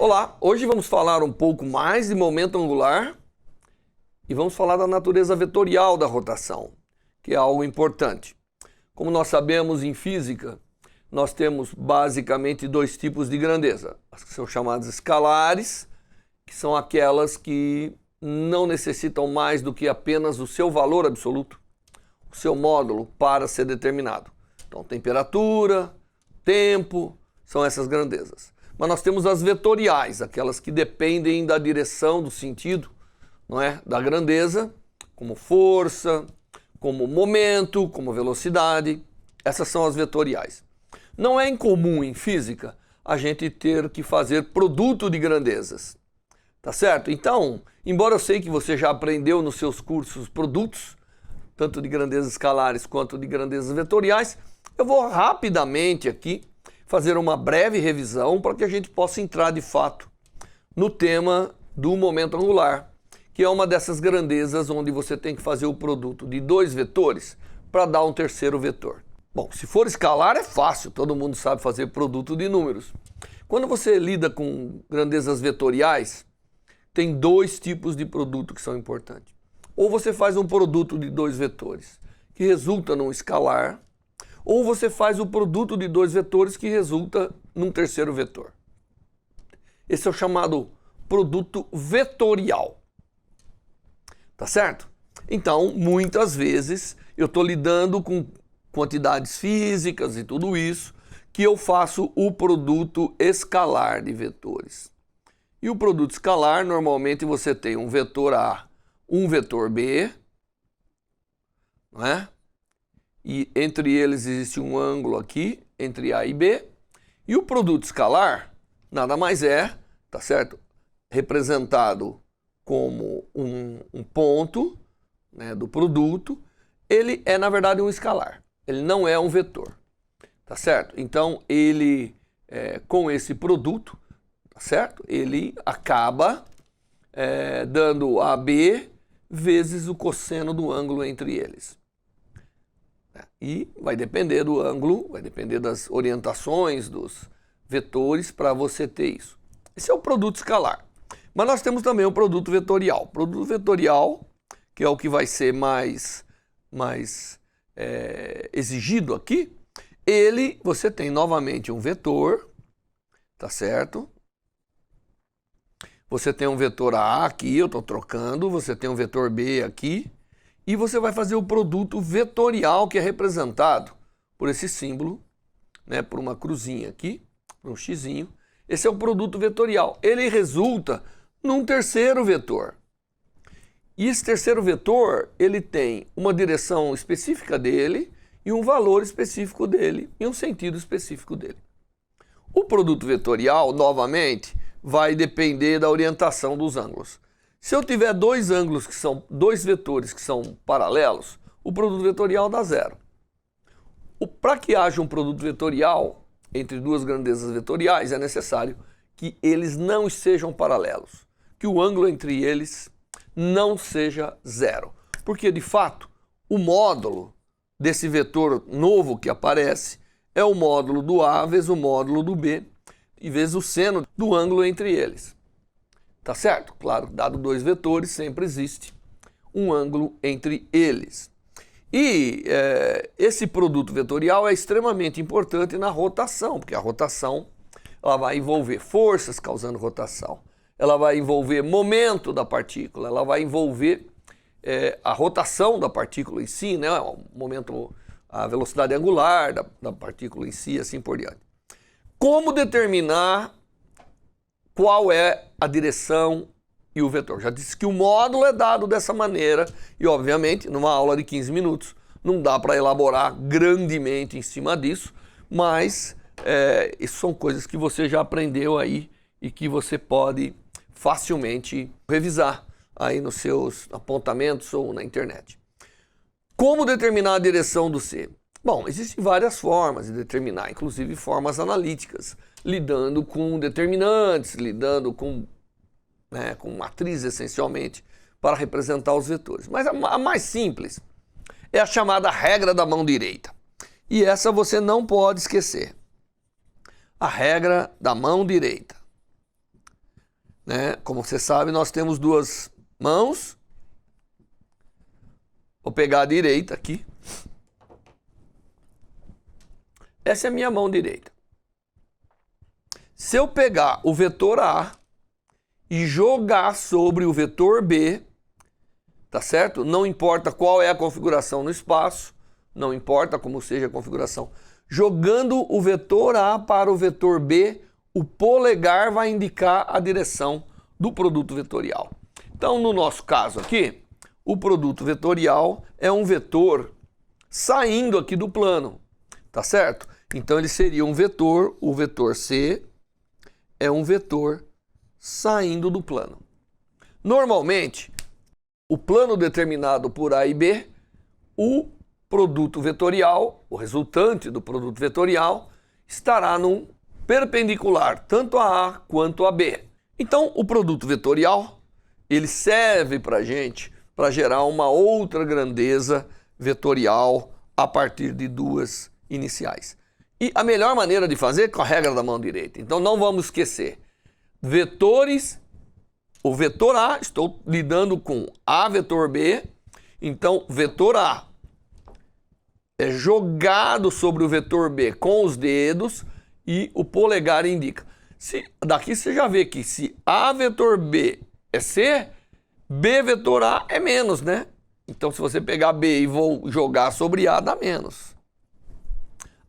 Olá, hoje vamos falar um pouco mais de momento angular e vamos falar da natureza vetorial da rotação, que é algo importante. Como nós sabemos em física, nós temos basicamente dois tipos de grandeza, as que são chamadas escalares, que são aquelas que não necessitam mais do que apenas o seu valor absoluto, o seu módulo para ser determinado. Então, temperatura, tempo, são essas grandezas. Mas nós temos as vetoriais, aquelas que dependem da direção, do sentido, não é? Da grandeza, como força, como momento, como velocidade. Essas são as vetoriais. Não é incomum em física a gente ter que fazer produto de grandezas, tá certo? Então, embora eu sei que você já aprendeu nos seus cursos produtos, tanto de grandezas escalares quanto de grandezas vetoriais, eu vou rapidamente aqui fazer uma breve revisão para que a gente possa entrar de fato no tema do momento angular, que é uma dessas grandezas onde você tem que fazer o produto de dois vetores para dar um terceiro vetor. Bom, se for escalar é fácil, todo mundo sabe fazer produto de números. Quando você lida com grandezas vetoriais, tem dois tipos de produto que são importantes. Ou você faz um produto de dois vetores que resulta num escalar, ou você faz o produto de dois vetores que resulta num terceiro vetor. Esse é o chamado produto vetorial. Tá certo? Então, muitas vezes, eu estou lidando com quantidades físicas e tudo isso, que eu faço o produto escalar de vetores. E o produto escalar, normalmente você tem um vetor A, um vetor B, não é? E entre eles existe um ângulo aqui, entre A e B. E o produto escalar nada mais é, tá certo? Representado como um ponto, né, do produto. Ele é, na verdade, um escalar. Ele não é um vetor, tá certo? Então, ele, com esse produto, tá certo? Ele acaba dando AB vezes o cosseno do ângulo entre eles. E vai depender do ângulo, vai depender das orientações dos vetores para você ter isso. Esse é o produto escalar. Mas nós temos também o produto vetorial. O produto vetorial, que é o que vai ser mais exigido aqui, você tem novamente um vetor, tá certo? Você tem um vetor A aqui, eu estou trocando, você tem um vetor B aqui, e você vai fazer o produto vetorial, que é representado por esse símbolo, né, por uma cruzinha aqui, por um xizinho. Esse é o produto vetorial. Ele resulta num terceiro vetor. E esse terceiro vetor, ele tem uma direção específica dele e um valor específico dele e um sentido específico dele. O produto vetorial, novamente, vai depender da orientação dos ângulos. Se eu tiver dois ângulos que são dois vetores que são paralelos, o produto vetorial dá zero. Para que haja um produto vetorial entre duas grandezas vetoriais, é necessário que eles não estejam paralelos, que o ângulo entre eles não seja zero. Porque, de fato, o módulo desse vetor novo que aparece é o módulo do A vezes o módulo do B e vezes o seno do ângulo entre eles. Tá certo? Claro, dado dois vetores, sempre existe um ângulo entre eles. E esse produto vetorial é extremamente importante na rotação, porque a rotação ela vai envolver forças causando rotação, ela vai envolver momento da partícula, ela vai envolver a rotação da partícula em si, né? O momento, a velocidade angular da partícula em si, assim por diante. Como determinar qual é a direção e o vetor? Já disse que o módulo é dado dessa maneira e, obviamente, numa aula de 15 minutos não dá para elaborar grandemente em cima disso, mas isso são coisas que você já aprendeu aí e que você pode facilmente revisar aí nos seus apontamentos ou na internet. Como determinar a direção do C? Bom, existem várias formas de determinar, inclusive formas analíticas, lidando com determinantes, lidando com matrizes essencialmente, para representar os vetores. Mas a mais simples é a chamada regra da mão direita. E essa você não pode esquecer. A regra da mão direita. né? Como você sabe, nós temos duas mãos. Vou pegar a direita aqui. Essa é a minha mão direita. Se eu pegar o vetor A e jogar sobre o vetor B, tá certo? Não importa qual é a configuração no espaço, não importa como seja a configuração. Jogando o vetor A para o vetor B, o polegar vai indicar a direção do produto vetorial. Então, no nosso caso aqui, o produto vetorial é um vetor saindo aqui do plano, tá certo? Então, ele seria um vetor, o vetor C é um vetor saindo do plano. Normalmente, o plano determinado por A e B, o produto vetorial, o resultante do produto vetorial, estará num perpendicular, tanto a A quanto a B. Então, o produto vetorial, ele serve para a gente para gerar uma outra grandeza vetorial a partir de duas iniciais. E a melhor maneira de fazer é com a regra da mão direita. Então, não vamos esquecer. Vetores, o vetor A, estou lidando com A vetor B, então, vetor A é jogado sobre o vetor B com os dedos e o polegar indica. Daqui você já vê que se A vetor B é C, B vetor A é menos, né? Então, se você pegar B e vou jogar sobre A, dá menos.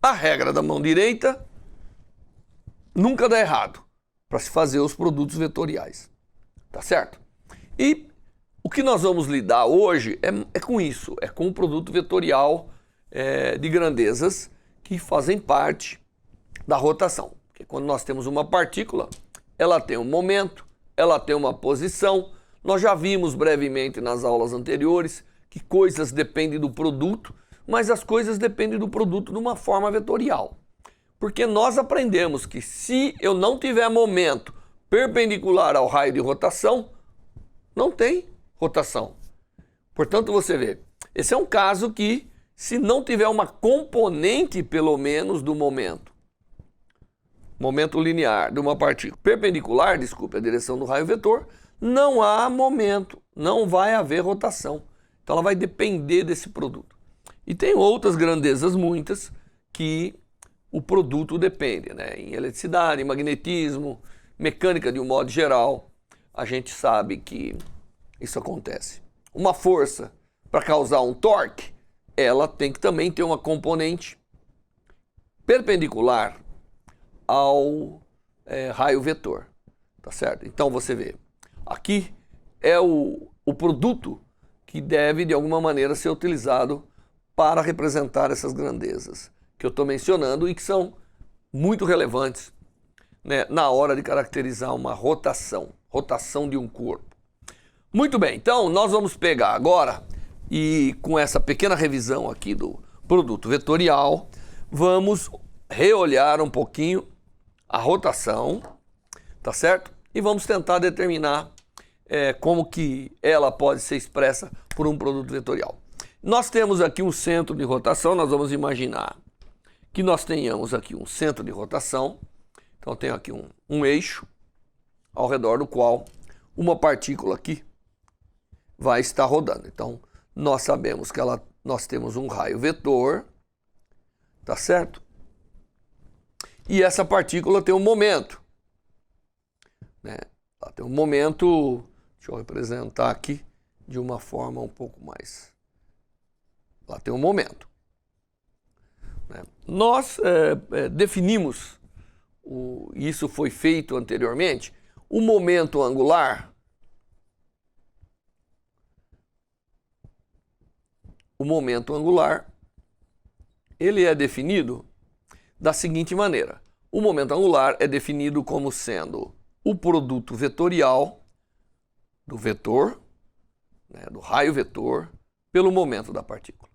A regra da mão direita nunca dá errado para se fazer os produtos vetoriais, tá certo? E o que nós vamos lidar hoje é com isso, é com o produto vetorial de grandezas que fazem parte da rotação. Porque quando nós temos uma partícula, ela tem um momento, ela tem uma posição. Nós já vimos brevemente nas aulas anteriores que coisas dependem do produto, mas as coisas dependem do produto de uma forma vetorial. Porque nós aprendemos que se eu não tiver momento perpendicular ao raio de rotação, não tem rotação. Portanto, você vê, esse é um caso que, se não tiver uma componente, pelo menos, do momento linear de uma partícula perpendicular, desculpe, a direção do raio vetor, não há momento, não vai haver rotação. Então ela vai depender desse produto. E tem outras grandezas, muitas, que o produto depende, né? Em eletricidade, em magnetismo, mecânica de um modo geral, a gente sabe que isso acontece. Uma força para causar um torque, ela tem que também ter uma componente perpendicular ao raio vetor, tá certo? Então você vê, aqui é o produto que deve de alguma maneira ser utilizado para representar essas grandezas que eu estou mencionando e que são muito relevantes, né, na hora de caracterizar uma rotação de um corpo. Muito bem, então nós vamos pegar agora e com essa pequena revisão aqui do produto vetorial, vamos reolhar um pouquinho a rotação, tá certo? E vamos tentar determinar como que ela pode ser expressa por um produto vetorial. Nós temos aqui um centro de rotação, nós vamos imaginar que nós tenhamos aqui um centro de rotação. Então eu tenho aqui um eixo ao redor do qual uma partícula aqui vai estar rodando. Então nós sabemos que nós temos um raio vetor, tá certo? E essa partícula tem um momento, né? Ela tem um momento, deixa eu representar aqui de uma forma um pouco mais. Ela tem um momento, né? Nós definimos, isso foi feito anteriormente, o momento angular. O momento angular, ele é definido da seguinte maneira. O momento angular é definido como sendo o produto vetorial do vetor, né, do raio vetor, pelo momento da partícula.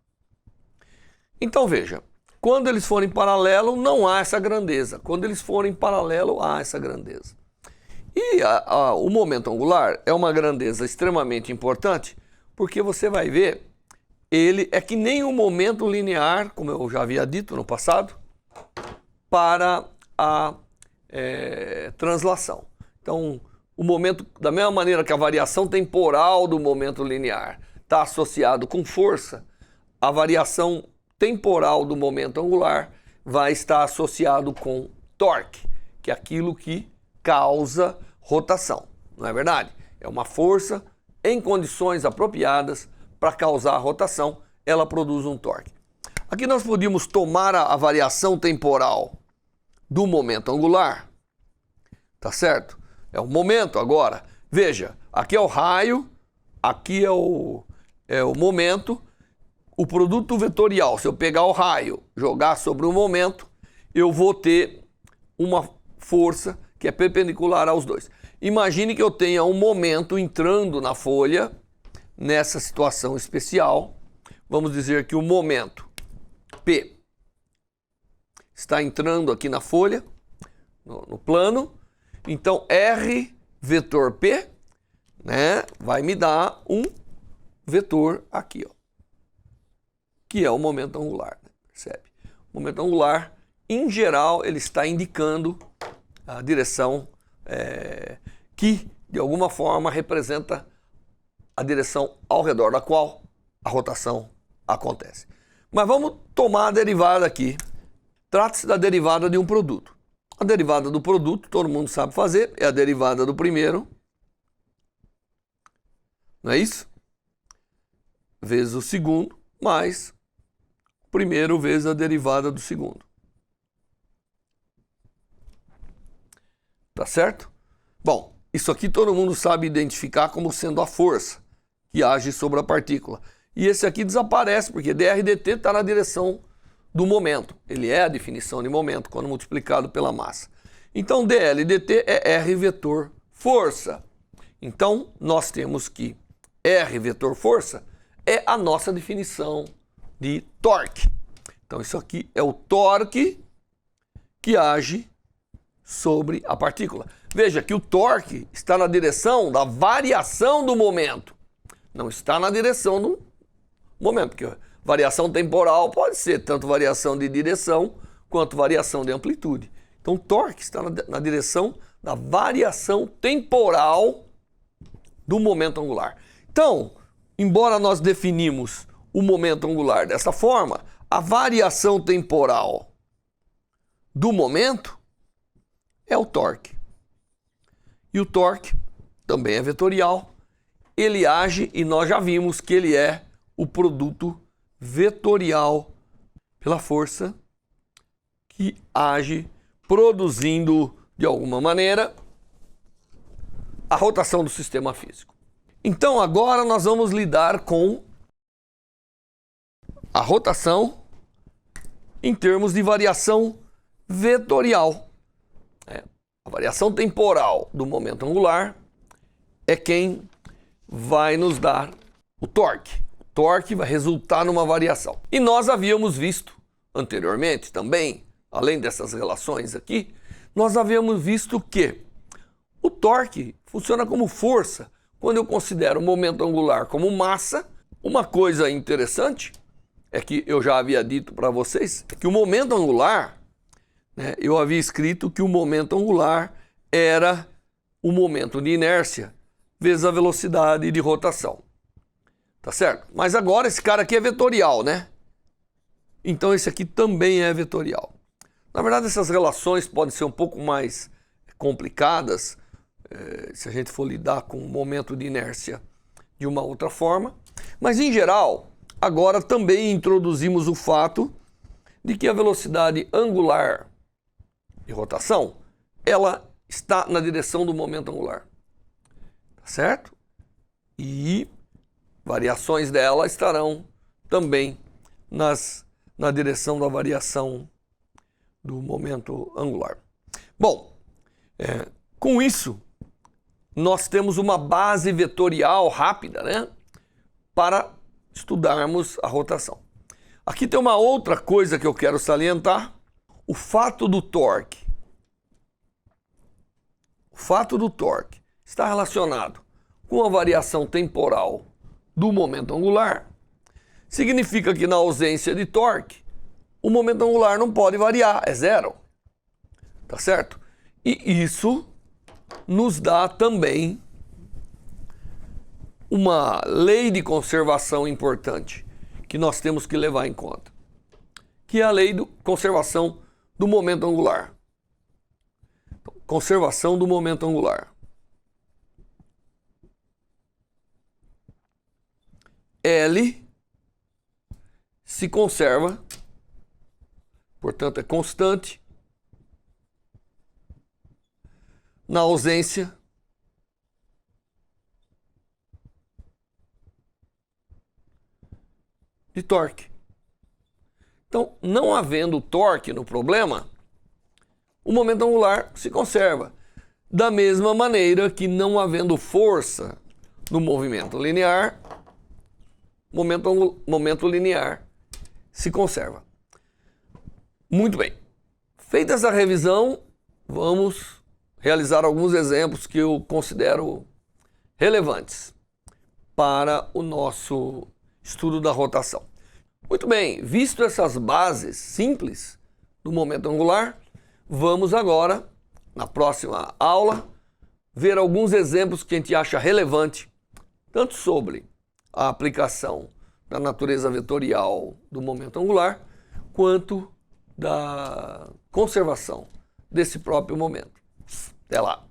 Então veja, quando eles forem paralelo, não há essa grandeza. Quando eles forem paralelo, há essa grandeza. E o momento angular é uma grandeza extremamente importante, porque você vai ver, ele é que nem um momento linear, como eu já havia dito no passado, para a translação. Então, o momento, da mesma maneira que a variação temporal do momento linear está associado com força, a variação temporal do momento angular vai estar associado com torque, que é aquilo que causa rotação, não é verdade? É uma força em condições apropriadas para causar a rotação, ela produz um torque. Aqui nós podíamos tomar a variação temporal do momento angular, tá certo? É o momento agora. Veja, aqui é o raio, aqui é o momento. O produto vetorial, se eu pegar o raio, jogar sobre o momento, eu vou ter uma força que é perpendicular aos dois. Imagine que eu tenha um momento entrando na folha, nessa situação especial. Vamos dizer que o momento P está entrando aqui na folha, no plano. Então, R vetor P, né, vai me dar um vetor aqui, ó, que é o momento angular, né, percebe? O momento angular, em geral, ele está indicando a direção que, de alguma forma, representa a direção ao redor da qual a rotação acontece. Mas vamos tomar a derivada aqui. Trata-se da derivada de um produto. A derivada do produto, todo mundo sabe fazer, é a derivada do primeiro, não é isso? Vezes o segundo, mais o primeiro vezes a derivada do segundo. Tá certo? Bom, isso aqui todo mundo sabe identificar como sendo a força que age sobre a partícula. E esse aqui desaparece, porque dr dt está na direção do momento. Ele é a definição de momento quando multiplicado pela massa. Então, dl dt é R vetor força. Então, nós temos que R vetor força é a nossa definição de torque. Então, isso aqui é o torque que age sobre a partícula. Veja que o torque está na direção da variação do momento. Não está na direção do momento, porque variação temporal pode ser tanto variação de direção quanto variação de amplitude. Então, o torque está na direção da variação temporal do momento angular. Então, embora nós definimos o momento angular dessa forma, a variação temporal do momento é o torque. E o torque também é vetorial. Ele age, e nós já vimos que ele é o produto vetorial pela força que age produzindo, de alguma maneira, a rotação do sistema físico. Então, agora nós vamos lidar com a rotação em termos de variação vetorial. A variação temporal do momento angular é quem vai nos dar o torque. O torque vai resultar numa variação. E nós havíamos visto anteriormente também, além dessas relações aqui, nós havíamos visto que o torque funciona como força quando eu considero o momento angular como massa. Uma coisa interessante é que eu já havia dito para vocês é que o momento angular, né, eu havia escrito que o momento angular era o momento de inércia vezes a velocidade de rotação. Tá certo? Mas agora esse cara aqui é vetorial, né? Então esse aqui também é vetorial. Na verdade, essas relações podem ser um pouco mais complicadas se a gente for lidar com o momento de inércia de uma outra forma. Mas, em geral, agora também introduzimos o fato de que a velocidade angular de rotação, ela está na direção do momento angular. Tá certo? E variações dela estarão também na direção da variação do momento angular. Bom, com isso, nós temos uma base vetorial rápida, né, para estudarmos a rotação. Aqui tem uma outra coisa que eu quero salientar. O fato do torque está relacionado com a variação temporal do momento angular. Significa que na ausência de torque, o momento angular não pode variar, é zero. Tá certo? E isso nos dá também uma lei de conservação importante que nós temos que levar em conta, que é a lei de conservação do momento angular. Conservação do momento angular. L se conserva, portanto é constante, na ausência de torque. Então, não havendo torque no problema, o momento angular se conserva. Da mesma maneira que não havendo força no movimento linear, momento linear se conserva. Muito bem. Feita essa revisão, vamos realizar alguns exemplos que eu considero relevantes para o nosso estudo da rotação. Muito bem, visto essas bases simples do momento angular, vamos agora, na próxima aula, ver alguns exemplos que a gente acha relevante, tanto sobre a aplicação da natureza vetorial do momento angular, quanto da conservação desse próprio momento. Até lá!